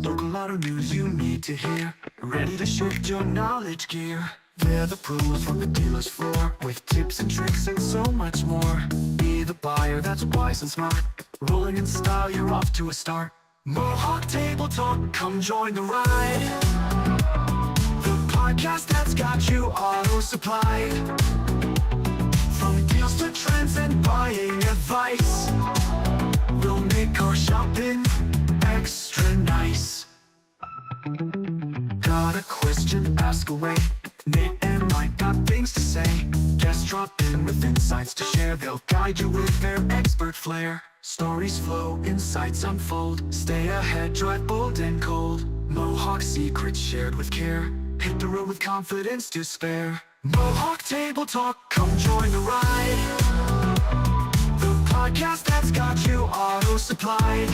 Local auto news you need to hear, ready to shift your knowledge gear. They're the pros from the dealer's floor, with tips and tricks and so much more. Be the buyer that's wise and smart, rolling in style, you're off to a start. Mohawk Table Talk, come join the ride. The podcast that's got you auto supplied. From deals to trends and buying advice, we'll make our shopping extra nice. Got a question? Ask away. Nate and Mike got things to say. Guests drop in with insights to share. They'll guide you with their expert flair. Stories flow, insights unfold. Stay ahead, drive bold and cold. Mohawk secrets shared with care. Hit the road with confidence to spare. Mohawk Table Talk, come join the ride. The podcast that's got you auto supplied.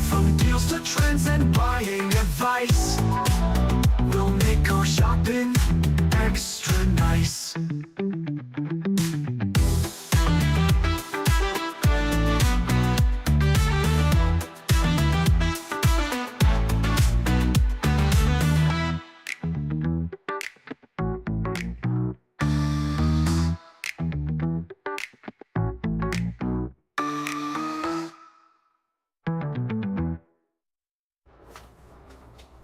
From deals to trends and buying advice, we'll make our shopping extra nice.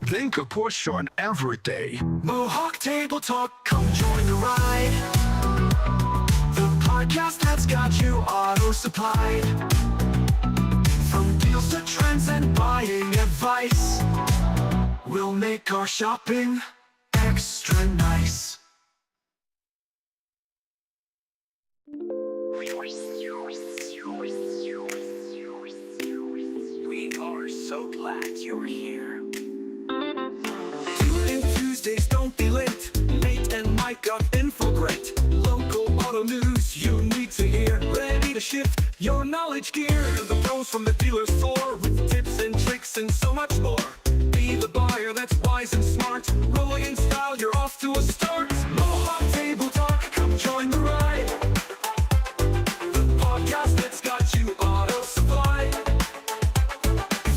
Think a Porsche on every day. Mohawk Table Talk, come join the ride. The podcast that's got you auto supplied. From deals to trends and buying advice, we'll make our shopping extra nice. We are so glad you're here. Tuesdays, don't be late. Nate and Mike got info great. Local auto news you need to hear. Ready to shift your knowledge gear. The pros from the dealer's floor, with tips and tricks and so much more. Be the buyer that's wise and smart, rolling in style, you're off to a start. Mohawk Table Talk, come join the ride. The podcast that's got you auto supplied.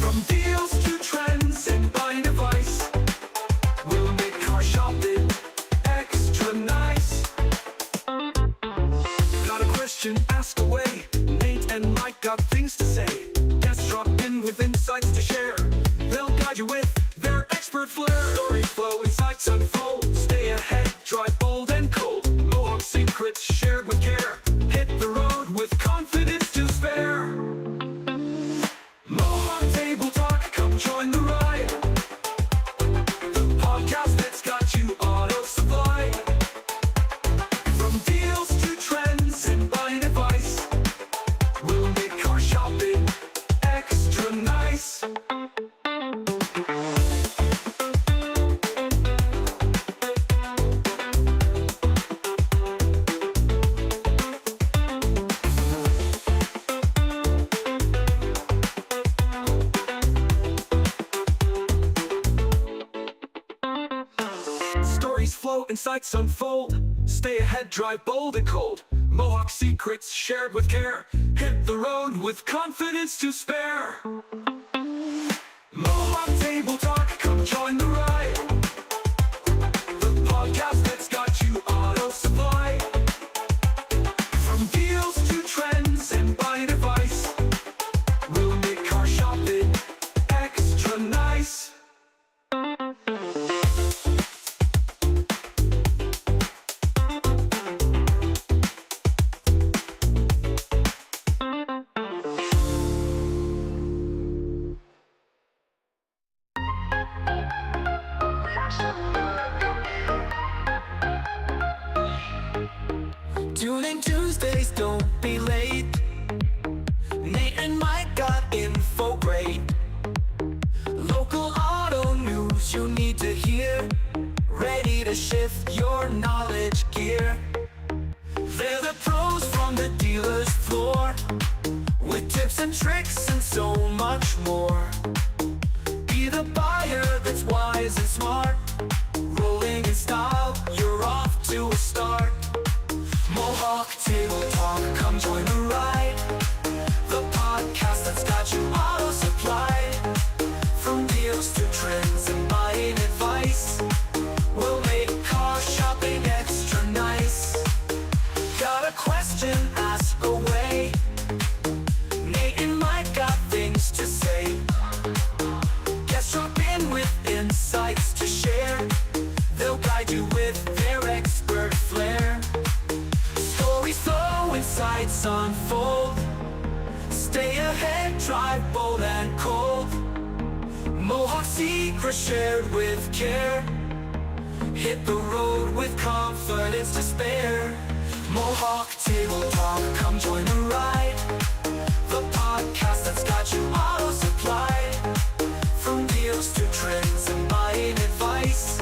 From deals to trends and buying advice, we'll make our shopping extra nice. Got a question? Ask away. Nate and Mike got things to say. Guests drop in with insights to share. They'll guide you with their expert flair. Stories flow, insights unfold. Stay ahead, drive bold and cold. Mohawk secrets shared with care. Hit the road with confidence to spare. Mohawk Table Talk, come join the ride. The podcast that's got you auto supplied. From deals to trends and buying advice, we'll make our shopping extra nice. Stories flow, insights unfold. Stay ahead, drive bold and cold. Mohawk secrets shared with care. Hit the road with confidence to spare. Mohawk Table Talk, come join the ride. The podcast that's got you auto supplied. From deals to trends and buying advice, we'll make our shopping extra nice. Tune in Tuesdays, don't be late. Nate and Mike got info great. Local auto news you need to hear. Ready to shift your knowledge gear. They're the pros from the dealer's floor, with tips and tricks and so much more. Be the buyer that's wise and smart, rolling in style, you're off to a start. Mohawk Table Talk, come join the ride. The podcast that's got you auto supplied. From secrets shared with care. Hit the road with confidence to spare. Mohawk Table Talk, come join the ride. The podcast that's got you auto supplied. From deals to trends and buying advice,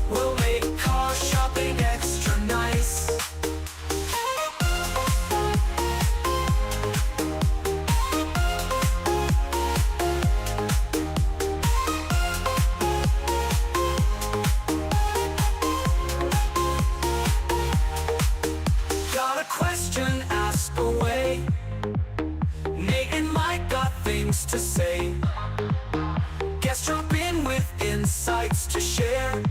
we'll make car shopping extra nice. Got a question, ask away. Nate and Mike got things to say. Guests drop in with insights to share.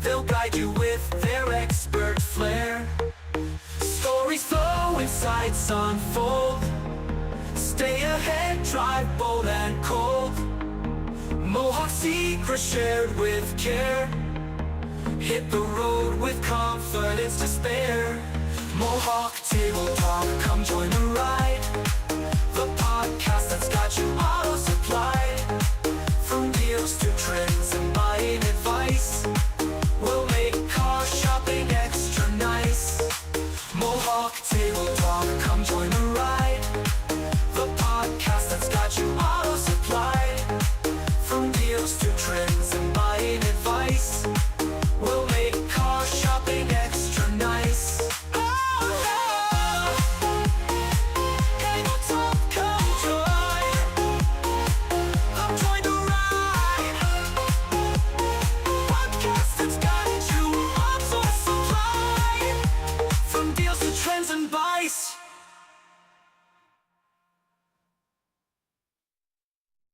They'll guide you with their expert flair. Stories flow, insights unfold. Stay ahead, drive bold and cold. Mohawk secrets shared with care. Hit the road with confidence to spare. Mohawk Table Talk, come join the ride. The podcast that's got you auto supplied. From deals to trends and buying advice, we'll make car shopping extra nice. Mohawk Table Talk, come join the ride. The podcast that's got you auto supplied. From deals to trends and buying advice, we'll make car shopping extra nice.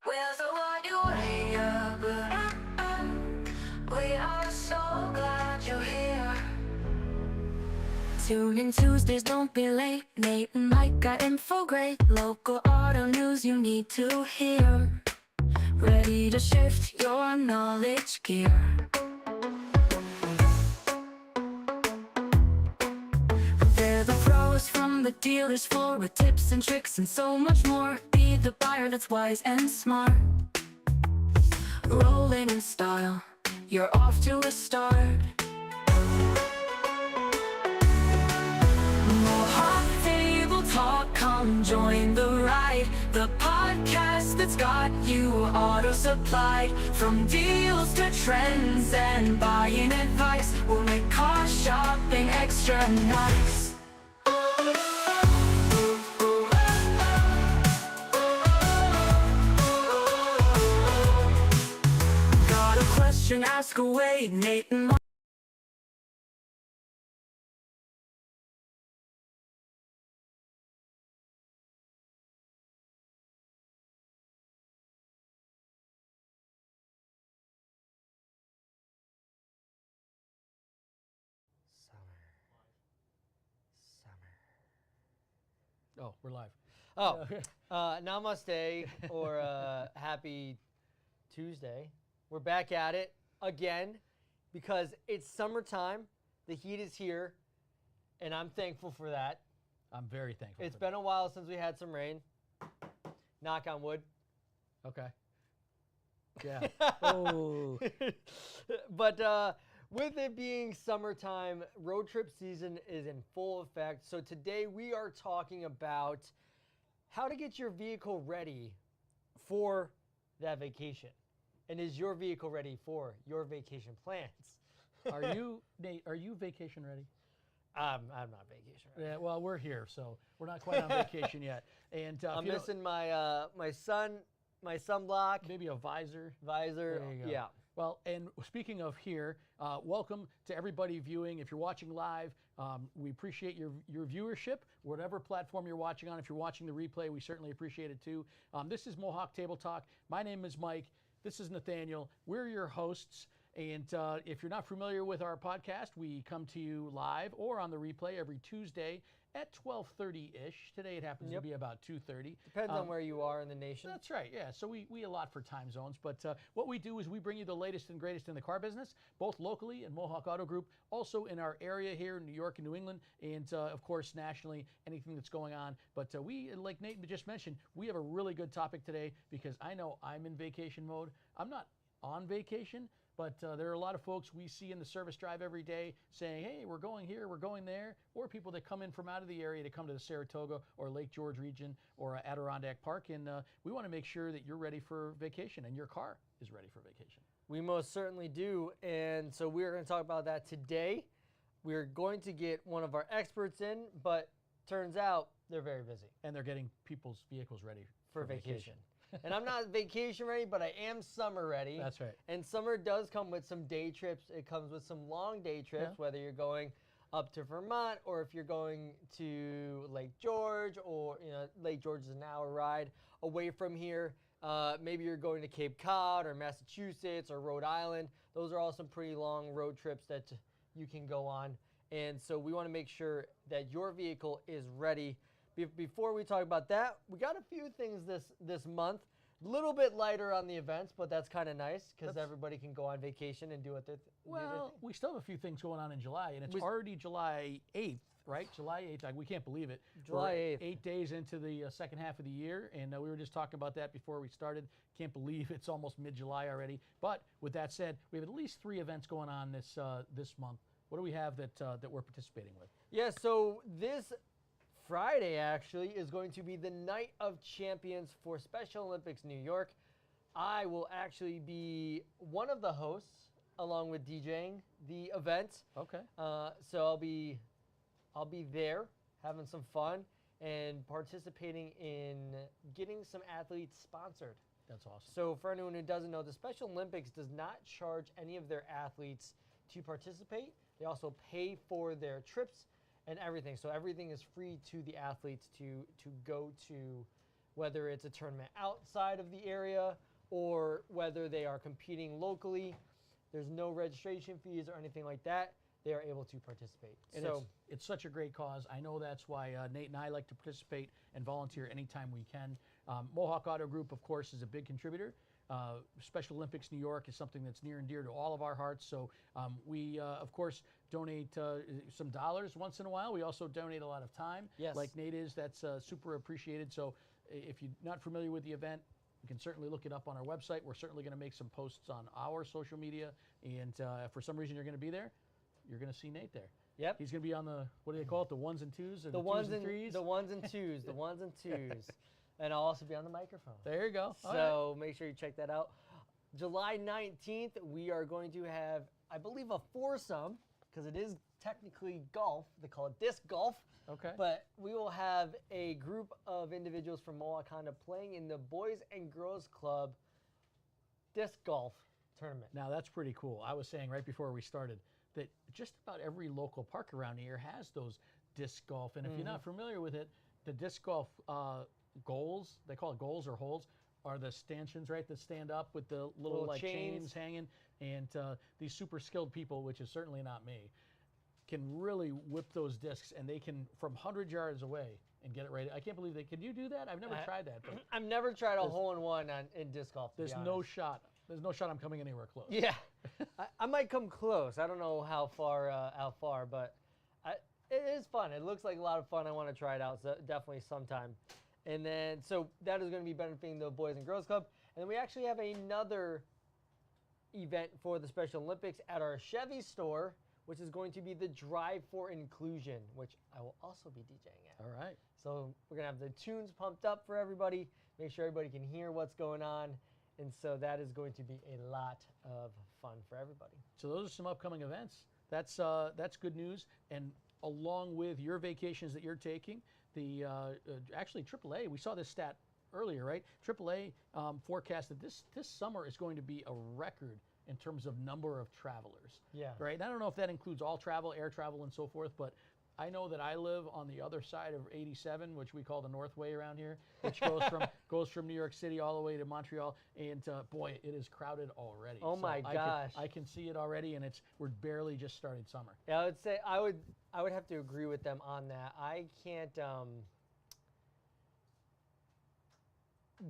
We're the one you way up. We are so glad you're here. Tune in Tuesdays, don't be late. Nate and Mike got info great. Local auto news you need to hear. Ready to shift your knowledge gear. They're the pros from the dealer's floor with tips and tricks and so much more. Be the buyer that's wise and smart. Rolling in style, you're off to a start. Mohawk Table Talk, come join the ride. The podcast that's got you auto supplied. From deals to trends and buying advice, we'll make car shopping extra nice. Got a question, ask away. Nate and Mike. Oh, we're live. Oh, namaste or happy Tuesday. We're back at it again because it's summertime. The heat is here, and I'm thankful for that. I'm very thankful. It's been a while since we had some rain. Knock on wood. Okay. Yeah. Oh. But with it being summertime, road trip season is in full effect. So today we are talking about how to get your vehicle ready for that vacation. And is your vehicle ready for your vacation plans? Are you, Nate, are you vacation ready? I'm not vacation ready. Yeah, well, we're here, so we're not quite on vacation yet. And I'm missing my my sunblock. maybe a visor. Visor. There you go. Yeah. Well, and speaking of here, welcome to everybody viewing. If you're watching live, we appreciate your viewership, whatever platform you're watching on. If you're watching the replay, we certainly appreciate it too. This is Mohawk Table Talk. My name is Mike. This is Nathaniel. We're your hosts. And if you're not familiar with our podcast, we come to you live or on the replay every Tuesday at 12:30-ish. Today it happens to be about 2:30. Depends on where you are in the nation. That's right, yeah. So we allot for time zones. But what we do is we bring you the latest and greatest in the car business, both locally in Mohawk Auto Group, also in our area here in New York and New England, and of course nationally, anything that's going on. But we, like Nate just mentioned, we have a really good topic today because I know I'm in vacation mode. I'm not on vacation, but there are a lot of folks we see in the service drive every day saying, hey, we're going here, we're going there, or people that come in from out of the area to come to the Saratoga or Lake George region or Adirondack Park. And we want to make sure that you're ready for vacation and your car is ready for vacation. We most certainly do. And so we're going to talk about that today. We're going to get one of our experts in, but turns out they're very busy. And they're getting people's vehicles ready for vacation. And I'm not vacation ready, but I am summer ready. That's right. And summer does come with some day trips. It comes with some long day trips, whether you're going up to Vermont or if you're going to Lake George, or Lake George is an hour ride away from here. Maybe you're going to Cape Cod or Massachusetts or Rhode Island. Those are all some pretty long road trips that you can go on. And so we want to make sure that your vehicle is ready. Before we talk about that, we got a few things this month. A little bit lighter on the events, but that's kind of nice because everybody can go on vacation and do what they Well, we still have a few things going on in July, and it's already July 8th, right? July 8th. We can't believe it. July 8th. 8 days into the second half of the year, and we were just talking about that before we started. Can't believe it's almost mid-July already. But with that said, we have at least 3 events going on this month. What do we have that we're participating with? Yeah, so this Friday actually is going to be the Night of Champions for Special Olympics New York. I will actually be one of the hosts along with DJing the event. Okay. So I'll be there having some fun and participating in getting some athletes sponsored. That's awesome. So for anyone who doesn't know, the Special Olympics does not charge any of their athletes to participate. They also pay for their trips and everything. So everything is free to the athletes to go to, whether it's a tournament outside of the area or whether they are competing locally. There's no registration fees or anything like that. They are able to participate. And so it's such a great cause. I know that's why Nate and I like to participate and volunteer anytime we can. Mohawk Auto Group, of course, is a big contributor. Special Olympics New York is something that's near and dear to all of our hearts. So we, of course, donate some dollars once in a while. We also donate a lot of time. Yes. Like Nate is. That's super appreciated. So if you're not familiar with the event, you can certainly look it up on our website. We're certainly going to make some posts on our social media. And if for some reason you're going to be there, you're going to see Nate there. Yep. He's going to be on the, what do they call it, the ones and twos? Or the twos ones and threes? The ones and twos. The ones and twos. And I'll also be on the microphone. There you go. So make sure you check that out. July 19th, we are going to have, I believe, a foursome, because it is technically golf. They call it disc golf. Okay. But we will have a group of individuals from Mohawk Honda playing in the Boys and Girls Club disc golf tournament. Now, that's pretty cool. I was saying right before we started that just about every local park around here has those disc golf. And if you're not familiar with it, the disc golf goals, they call it goals or holes, are the stanchions, right, that stand up with the little like chains hanging. And these super skilled people, which is certainly not me, can really whip those discs, and they can from 100 yards away and get it right. I can't believe they. Can you do that? I've never tried that. But I've never tried a hole-in-one in disc golf. There's no shot. There's no shot I'm coming anywhere close. Yeah, I might come close. I don't know how far, but it is fun. It looks like a lot of fun. I want to try it out. So definitely sometime. And then, so that is going to be benefiting the Boys and Girls Club. And then we actually have another event for the Special Olympics at our Chevy store, which is going to be the Drive for Inclusion, which I will also be DJing at. All right. So we're going to have the tunes pumped up for everybody, make sure everybody can hear what's going on. And so that is going to be a lot of fun for everybody. So those are some upcoming events. That's good news. And along with your vacations that you're taking, the actually AAA, we saw this stat earlier, right? AAA forecasted this summer is going to be a record in terms of number of travelers. Yeah. Right. And I don't know if that includes all travel, air travel, and so forth, but I know that I live on the other side of 87, which we call the Northway around here, which goes from New York City all the way to Montreal, and boy, it is crowded already. Oh my gosh! I can see it already, and we're barely just starting summer. Yeah, I would say I would have to agree with them on that. I can't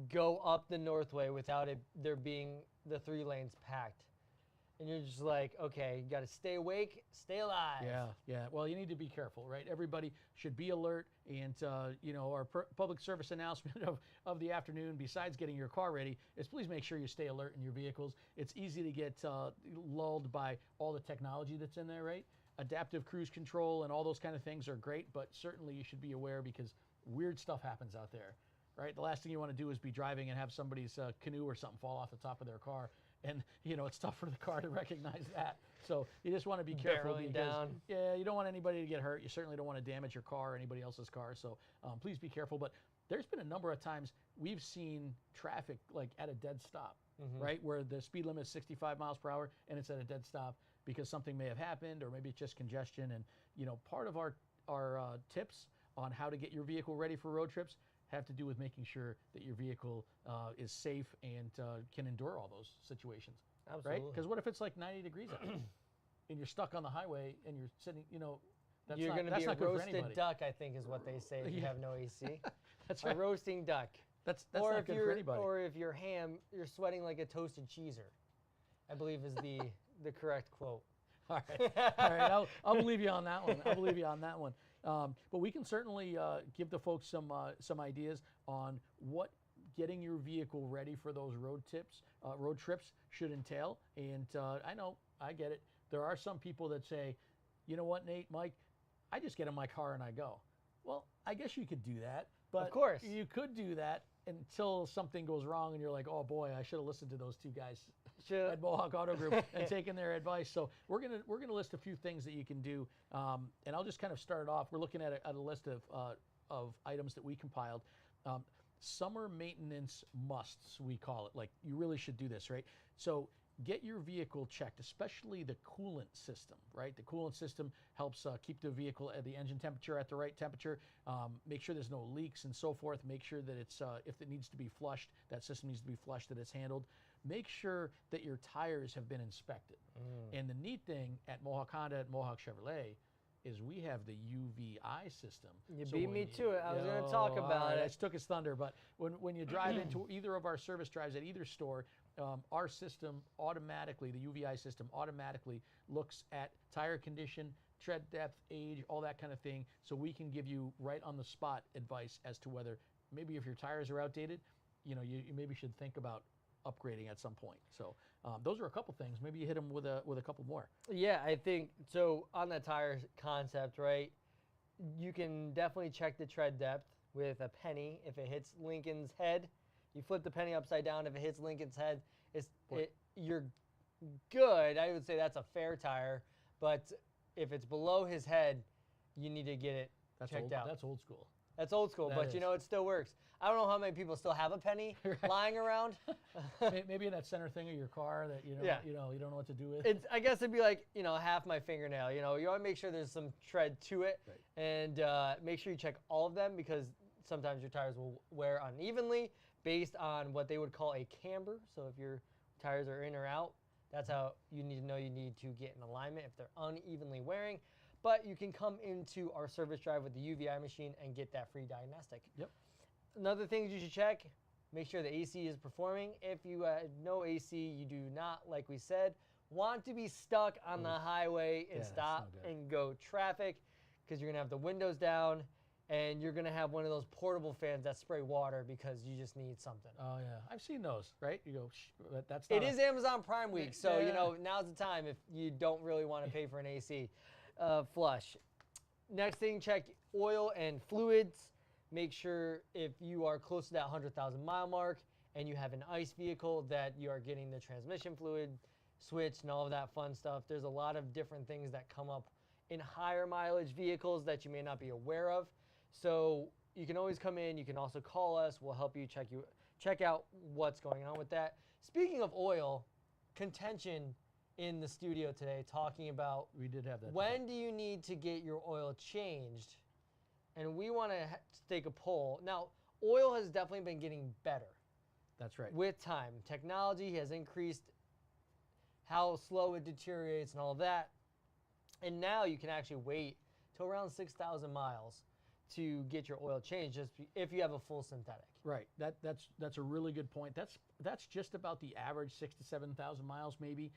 go up the Northway without there being the 3 lanes packed. and you're just like, okay, you got to stay awake, stay alive. Yeah. Well, you need to be careful, right? Everybody should be alert. And, our public service announcement of the afternoon, besides getting your car ready, is please make sure you stay alert in your vehicles. It's easy to get lulled by all the technology that's in there, right? Adaptive cruise control and all those kind of things are great, but certainly you should be aware because weird stuff happens out there, right? The last thing you want to do is be driving and have somebody's canoe or something fall off the top of their car. And, it's tough for the car to recognize that. So you just want to be careful. Barreling because, down. Yeah, you don't want anybody to get hurt. You certainly don't want to damage your car or anybody else's car. So please be careful. But there's been a number of times we've seen traffic like at a dead stop, right? Where the speed limit is 65 miles per hour and it's at a dead stop because something may have happened or maybe it's just congestion. And, part of our tips on how to get your vehicle ready for road trips have to do with making sure that your vehicle is safe and can endure all those situations. Absolutely. Right? Because what if it's like 90 degrees out and you're stuck on the highway and you're sitting, that's You're not, going to that's be a not good for roasted anybody. duck, I think is what they say if you Yeah. have no AC. That's A right. roasting duck. That's or not if good you're, for anybody. Or if you're ham, you're sweating like a toasted cheeser, I believe is the correct quote. All right. I'll believe you on that one. But we can certainly give the folks some ideas on what getting your vehicle ready for those road trips should entail. And I get it. There are some people that say, you know what, Nate, Mike, I just get in my car and I go. Well, I guess you could do that. But Of course. you could do that until something goes wrong and you're like, oh boy, I should have listened to those two guys at Mohawk Auto Group and taken their advice. So we're gonna list a few things that you can do, and I'll just kind of start it off. We're looking at a list of items that we compiled. Summer maintenance musts, we call it. Like, you really should do this, right? So get your vehicle checked, especially the coolant system, right? The coolant system helps keep the vehicle at the engine temperature at the right temperature, make sure there's no leaks and so forth, make sure that it's, if it needs to be flushed, that system needs to be flushed, that it's handled. Make sure that your tires have been inspected. And the neat thing at Mohawk Honda, at Mohawk Chevrolet, is we have the UVI system. You So beat when me to it. I was going to talk all about right, I it. just took his thunder, but when you drive into either of our service drives at either store, our system automatically, the UVI system automatically looks at tire condition, tread depth, age, all that kind of thing, so we can give you right on the spot advice as to whether maybe if your tires are outdated, you maybe should think about upgrading at some point. So those are a couple things. Maybe you hit them with a couple more. Yeah, I think so. On the tire concept, right? You can definitely check the tread depth with a penny. If it hits Lincoln's head, you flip the penny upside down. If it hits Lincoln's head, you're good. I would say that's a fair tire. But if it's below his head, you need to get it checked out. That's old school. That's old school, That but is. it still works. I don't know how many people still have a penny lying around. Maybe in that center thing of your car that you don't know what to do with. I guess it'd be like, half my fingernail. You want to make sure there's some tread to it, Right. and make sure you check all of them because sometimes your tires will wear unevenly based on what they would call a camber. So if your tires are in or out, that's how you need to know you need to get in alignment if they're unevenly wearing. But you can come into our service drive with the UVI machine and get that free diagnostic. Yep. Another thing you should check, make sure the AC is performing. If you have no AC, you do not, like we said, want to be stuck on the highway and Yeah, stop it's no good. and go traffic because you're going to have the windows down and you're going to have one of those portable fans that spray water because you just need something. Oh yeah, I've seen those. Right? You go. That's not. It is Amazon Prime Week, so Yeah. Now's the time if you don't really want to pay for an AC flush. Next thing, check oil and fluids. Make sure if you are close to that 100,000 mile mark and you have an ICE vehicle that you are getting the transmission fluid switch and all of that fun stuff. There's a lot of different things that come up in higher mileage vehicles that you may not be aware of. So you can always come in. You can also call us. We'll help you check out what's going on with that. Speaking of oil, contention in the studio today talking about We did have that. when do you need to get your oil changed? And we want to take a poll. Now, oil has definitely been getting better That's right. with time. Technology has increased how slow it deteriorates and all of that. And now you can actually wait till around 6,000 miles to get your oil changed if you have a full synthetic. Right. That's a really good point. That's just about the average 6,000 to 7,000 miles maybe.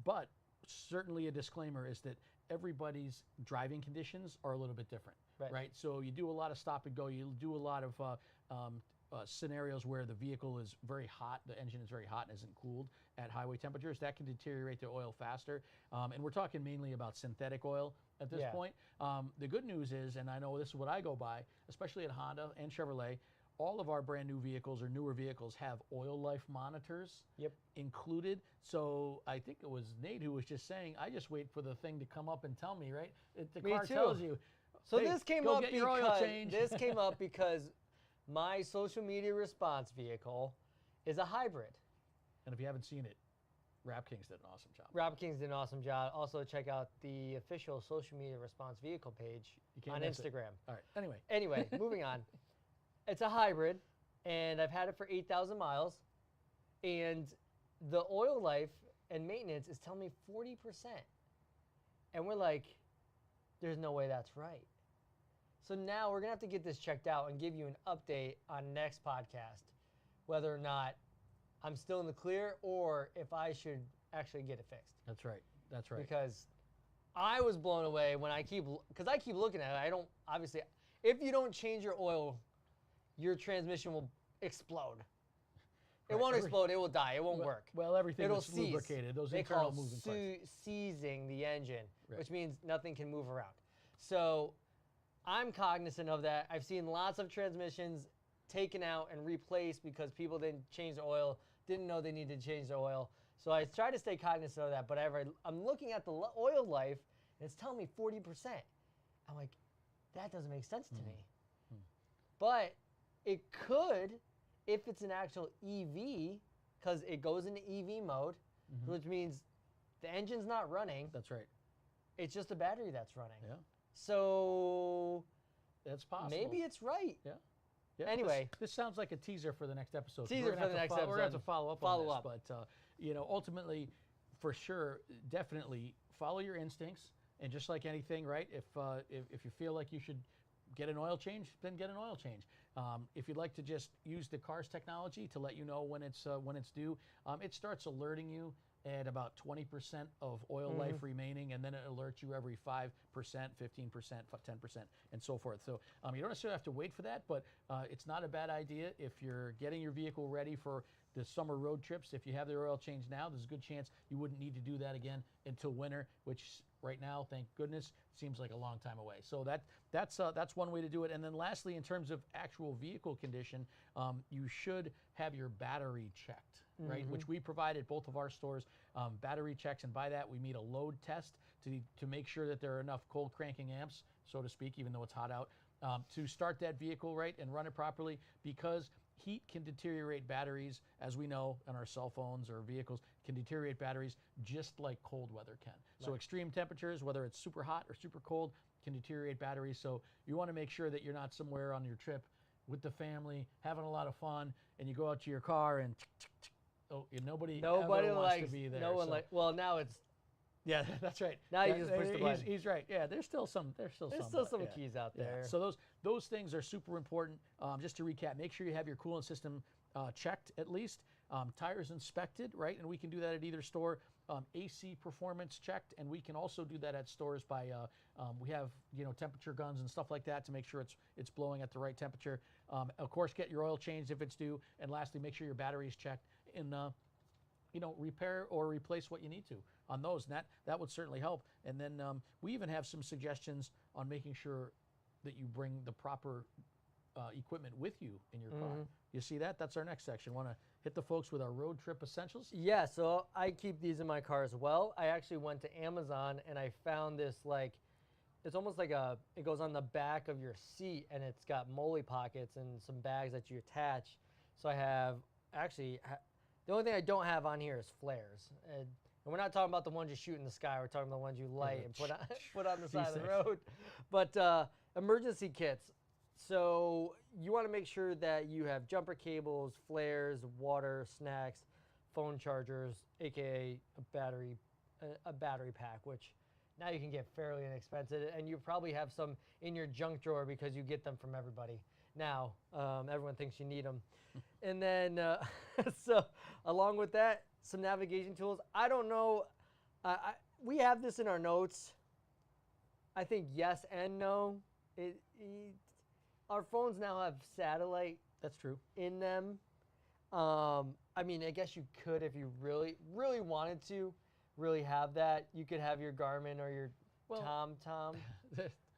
But certainly a disclaimer is that everybody's driving conditions are a little bit different. Right. So you do a lot of stop and go. You do a lot of scenarios where the vehicle is very hot, the engine is very hot and isn't cooled at highway temperatures. That can deteriorate the oil faster. And we're talking mainly about synthetic oil at this point. The good news is, and I know this is what I go by, especially at Honda and Chevrolet, all of our brand new vehicles or newer vehicles have oil life monitors included. So I think it was Nate who was just saying, I just wait for the thing to come up and tell me, right? The car tells you. So hey, this came go up get your oil change. this came up because my social media response vehicle is a hybrid. And if you haven't seen it, Rap Kings did an awesome job. Rap Kings did an awesome job. Also, check out the official social media response vehicle page on Instagram. All right. Anyway, moving on. It's a hybrid, and I've had it for 8,000 miles, and the oil life and maintenance is telling me 40%. And we're like, there's no way that's right. So now we're going to have to get this checked out and give you an update on next podcast, whether or not I'm still in the clear or if I should actually get it fixed. That's right. That's right. Because I was blown away when I keep looking at it. I don't, obviously, if you don't change your oil, your transmission will explode. It won't explode. It will die. It won't work. Well, everything It'll is lubricated. Those internal moving parts. Seizing the engine, which means nothing can move around. So I'm cognizant of that. I've seen lots of transmissions taken out and replaced because people didn't change the oil, didn't know they needed to change the oil. So I try to stay cognizant of that. But I'm looking at the oil life, and it's telling me 40%. I'm like, that doesn't make sense to me. But it could, if it's an actual EV, because it goes into EV mode, which means the engine's not running. That's right. It's just a battery that's running. Yeah. So that's possible. Maybe it's right. Yeah. Yeah. Anyway, this sounds like a teaser for the next episode. Teaser for the next episode. We're going to have to follow up on this. But, ultimately, for sure, definitely follow your instincts. And just like anything, right, if you feel like you should get an oil change, then get an oil change. If you'd like to just use the car's technology to let you know when it's due, it starts alerting you at about 20% of oil life remaining, and then it alerts you every 5%, 15%, 10%, and so forth. So you don't necessarily have to wait for that, but it's not a bad idea if you're getting your vehicle ready for the summer road trips. If you have the oil change now, there's a good chance you wouldn't need to do that again until winter, which right now, thank goodness, seems like a long time away. So that's one way to do it. And then lastly, in terms of actual vehicle condition, you should have your battery checked, right? Which we provide at both of our stores, battery checks. And by that, we mean a load test to make sure that there are enough cold cranking amps, so to speak, even though it's hot out, to start that vehicle right and run it properly, because heat can deteriorate batteries, as we know, on our cell phones or vehicles, can deteriorate batteries just like cold weather can. Right. So extreme temperatures, whether it's super hot or super cold, can deteriorate batteries. So you want to make sure that you're not somewhere on your trip with the family, having a lot of fun, and you go out to your car and nobody wants to be there. No one well, now it's. Yeah, that's right. Now you just push the button. He's right. Yeah, there's still some keys out there. Yeah. So those things are super important. Just to recap, make sure you have your coolant system checked at least, tires inspected, right? And we can do that at either store. AC performance checked, and we can also do that at stores by we have temperature guns and stuff like that to make sure it's blowing at the right temperature. Of course, get your oil changed if it's due, and lastly, make sure your battery is checked and repair or replace what you need to on those. And that would certainly help. And then we even have some suggestions on making sure that you bring the proper equipment with you in your car. You see that? That's our next section. Want to hit the folks with our road trip essentials? Yeah, so I keep these in my car as well. I actually went to Amazon and I found this, it's almost like it goes on the back of your seat, and it's got molly pockets and some bags that you attach. So I have, the only thing I don't have on here is flares. And we're not talking about the ones you shoot in the sky. We're talking about the ones you light and put on the side of the road. But emergency kits. So you want to make sure that you have jumper cables, flares, water, snacks, phone chargers, aka a battery pack, which Now you can get fairly inexpensive, and you probably have some in your junk drawer because you get them from everybody. Now, everyone thinks you need them. And then, so along with that, some navigation tools. I don't know. We have this in our notes. I think yes and no. Our phones now have satellite. That's true. In them. I mean, I guess you could if you really, really wanted to, really have that. You could have your Garmin or your TomTom.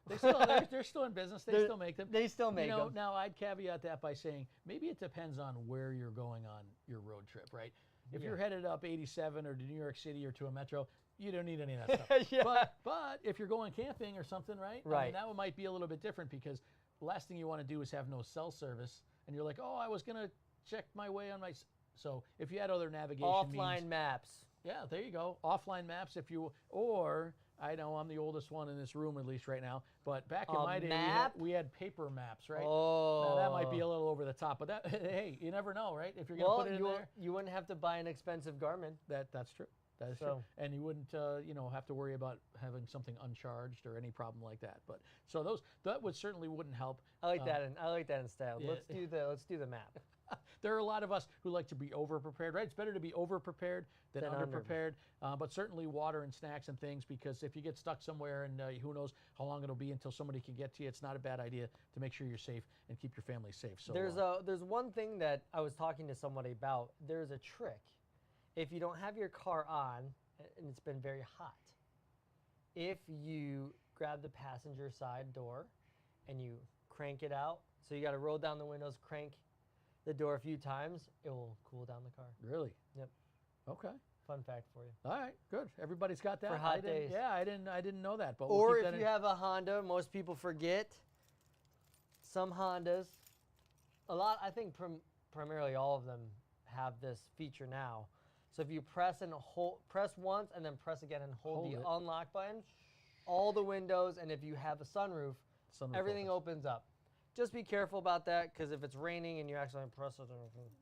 They're still in business. They still make them. They still make them. Now, I'd caveat that by saying maybe it depends on where you're going on your road trip, right? If you're headed up 87 or to New York City or to a metro, you don't need any of that stuff. Yeah. But if you're going camping or something, right? Right. I mean, that one might be a little bit different because the last thing you want to do is have no cell service, and you're like, oh, I was gonna check my way on my. So if you had other navigation Offline maps. Yeah, there you go. Offline maps, if you or. I know I'm the oldest one in this room, at least right now. But back in my day, we had paper maps, right? Oh. Now, that might be a little over the top, but that hey, you never know, right? If you're going to put it in there, you wouldn't have to buy an expensive Garmin. That's true. That is true. And you wouldn't, have to worry about having something uncharged or any problem like that. But so that certainly wouldn't help. I like that. I like that in style. Yeah. Let's do the map. There are a lot of us who like to be over-prepared, right? It's better to be over-prepared than under-prepared, but certainly water and snacks and things, because if you get stuck somewhere and who knows how long it'll be until somebody can get to you, it's not a bad idea to make sure you're safe and keep your family safe. So there's one thing that I was talking to somebody about. There's a trick. If you don't have your car on and it's been very hot, if you grab the passenger side door and you crank it out, so you got to roll down the windows, crank the door a few times, it will cool down the car. Really? Yep. Okay. Fun fact for you. All right, good. Everybody's got that. For hot days. Yeah, I didn't know that. But or if you have a Honda, most people forget. Some Hondas, I think primarily all of them have this feature now. So if you press once and then press again and hold the unlock button, all the windows, and if you have a sunroof everything opens up. Just be careful about that, because if it's raining and you accidentally press it,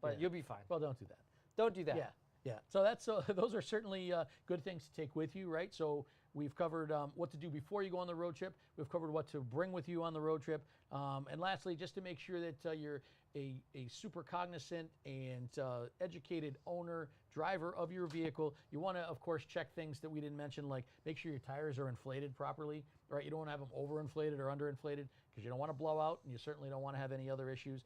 but you'll be fine. Well, don't do that. Don't do that. Yeah. So those are certainly good things to take with you, right? So we've covered what to do before you go on the road trip. We've covered what to bring with you on the road trip. And lastly, just to make sure that you're a super cognizant and educated owner, driver of your vehicle, you want to, of course, check things that we didn't mention, like make sure your tires are inflated properly, right? You don't want to have them overinflated or underinflated, because you don't want to blow out, and you certainly don't want to have any other issues.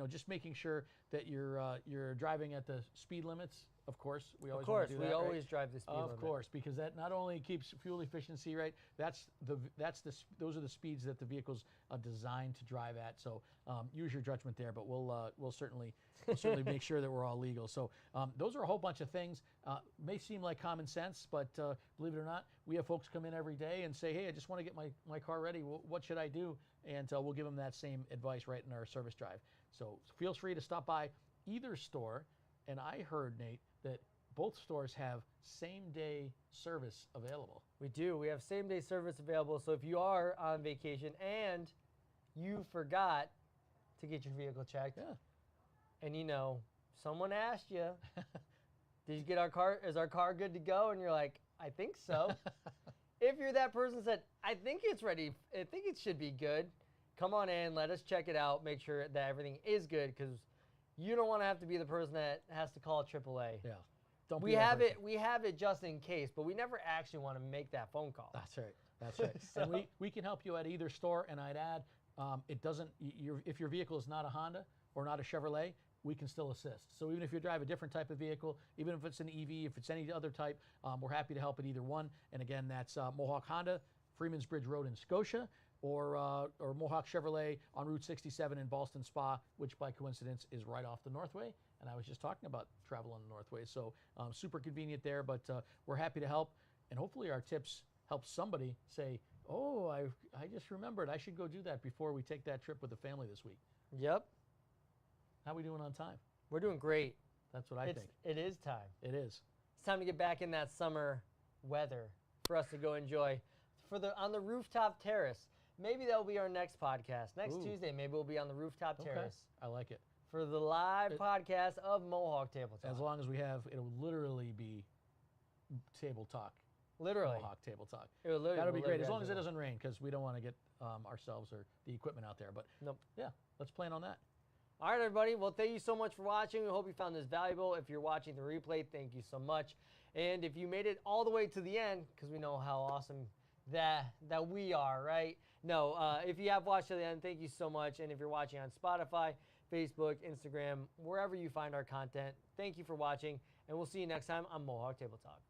Just making sure that you're driving at the speed limits. Of course, we always want to do that. We always drive the speed limit. Of course, because that not only keeps fuel efficiency, right? Those are the speeds that the vehicle's designed to drive at. So use your judgment there, but we'll certainly make sure that we're all legal. So those are a whole bunch of things. May seem like common sense, but believe it or not, we have folks come in every day and say, "Hey, I just want to get my car ready. What should I do?" And we'll give them that same advice right in our service drive. So feel free to stop by either store. And I heard, Nate, that both stores have same-day service available. We do. We have same-day service available. So if you are on vacation and you forgot to get your vehicle checked, and someone asked you, "Did you get our car? Is our car good to go?" And you're like, "I think so." If you're that person that said, "I think it's ready. I think it should be good," come on in. Let us check it out. Make sure that everything is good, because you don't want to have to be the person that has to call AAA. Yeah. Don't we have it. We have it just in case, but we never actually want to make that phone call. That's right. And we can help you at either store. And I'd add, if your vehicle is not a Honda or not a Chevrolet, we can still assist. So even if you drive a different type of vehicle, even if it's an EV, if it's any other type, we're happy to help at either one. And again, that's Mohawk Honda, Freeman's Bridge Road in Scotia, or Mohawk Chevrolet on Route 67 in Ballston Spa, which by coincidence is right off the Northway. And I was just talking about travel on the Northway. So super convenient there, but we're happy to help. And hopefully our tips help somebody say, "Oh, I just remembered I should go do that before we take that trip with the family this week." Yep. How are we doing on time? We're doing great. That's what I think. It is time. It is. It's time to get back in that summer weather for us to go enjoy on the rooftop terrace. Maybe that'll be our next podcast. Next Tuesday, maybe we'll be on the rooftop terrace. I like it. For the live podcast of Mohawk Table Talk. As long as it'll literally be table talk Literally. Mohawk Table Talk. It would literally That'll be great, as long as as it doesn't rain, because we don't want to get ourselves or the equipment out there. But Nope. yeah, let's plan on that. All right, everybody. Well, thank you so much for watching. We hope you found this valuable. If you're watching the replay, thank you so much. And if you made it all the way to the end, because we know how awesome that we are, right? No, if you have watched to the end, thank you so much. And if you're watching on Spotify, Facebook, Instagram, wherever you find our content, thank you for watching. And we'll see you next time on Mohawk Table Talk.